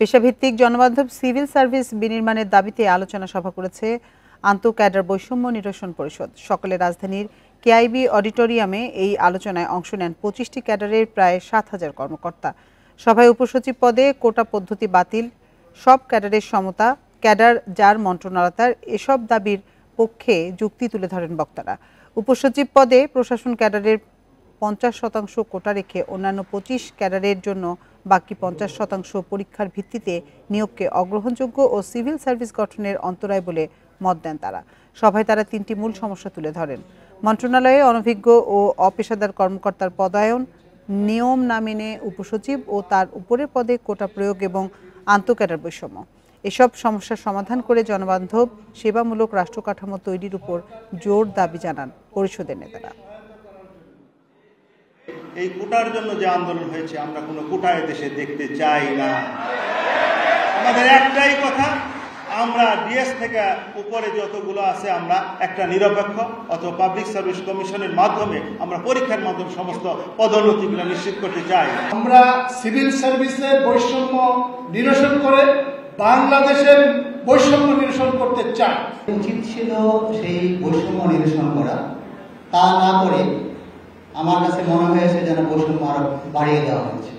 পেশাভিত্তিক জনবান্ধব civil service বিনির্মাণের দাবিতে আলোচনা সভা করেছে আন্তঃ ক্যাডার বৈষম্য নিরসন পরিষদ। সকালে রাজধানীর কেআইবি অডিটোরিয়ামে এই আলোচনায় অংশ নেন ২৫টি ক্যাডারের প্রায় ৭,০০০ কর্মকর্তা। সভায় উপসচিব পদে কোটা পদ্ধতি বাতিল, সব ক্যাডারের সমতা, ক্যাডার যার মন্ত্রণালয়তার এসব দাবির পক্ষে যুক্তি তুলে ধরেন বক্তারা। উপসচিব পদে প্রশাসন ক্যাডারের ৫০% কোটা রেখে অন্যান্য ২৫ ক্যাডারের জন্য বাকি ৫০% পরীক্ষার ভিত্তিতে নিয়োগকে অগ্রহণযোগ্য ও সিভিল সার্ভিস গঠনের অন্তরায় বলে মত দেন তারা। সভায় তারা ৩টি মূল সমস্যা তুলে ধরেন: মন্ত্রণালয়ে অনভিজ্ঞ ও অপেশাদার কর্মকর্তার পদায়ন, নিয়ম না মেনে উপসচিব ও তার উপরের পদে কোটা প্রয়োগ এবং আন্তঃ ক্যাডার বৈষম্য। এসব সমস্যার সমাধান করে জনবান্ধব সেবামূলক রাষ্ট্রকাঠামো তৈরির উপর জোর দাবি জানান পরিষদের নেতারা। এই কোটার জন্য যে আন্দোলন হয়েছে, আমরা কোনো কোটা দেশে দেখতে চাই না। আমাদের একটাই কথা, আমরা ডিএস থেকে উপরে যতগুলো আছে আমরা একটা নিরপেক্ষ অথবা পাবলিক সার্ভিস কমিশনের মাধ্যমে আমরা পরীক্ষার মাধ্যমে সমস্ত পদোন্নতিগুলো নিশ্চিত করতে চাই। আমরা সিভিল সার্ভিসের বৈষম্য নিরসন করে বাংলাদেশের বৈষম্য নিরসন করতে চাই। উচিত ছিল সেই বৈষম্য নিরসন করা, তা না করে আমার কাছে মনে হয়েছে যেন বৈষম্য আরো বাড়িয়ে দেওয়া হয়েছে।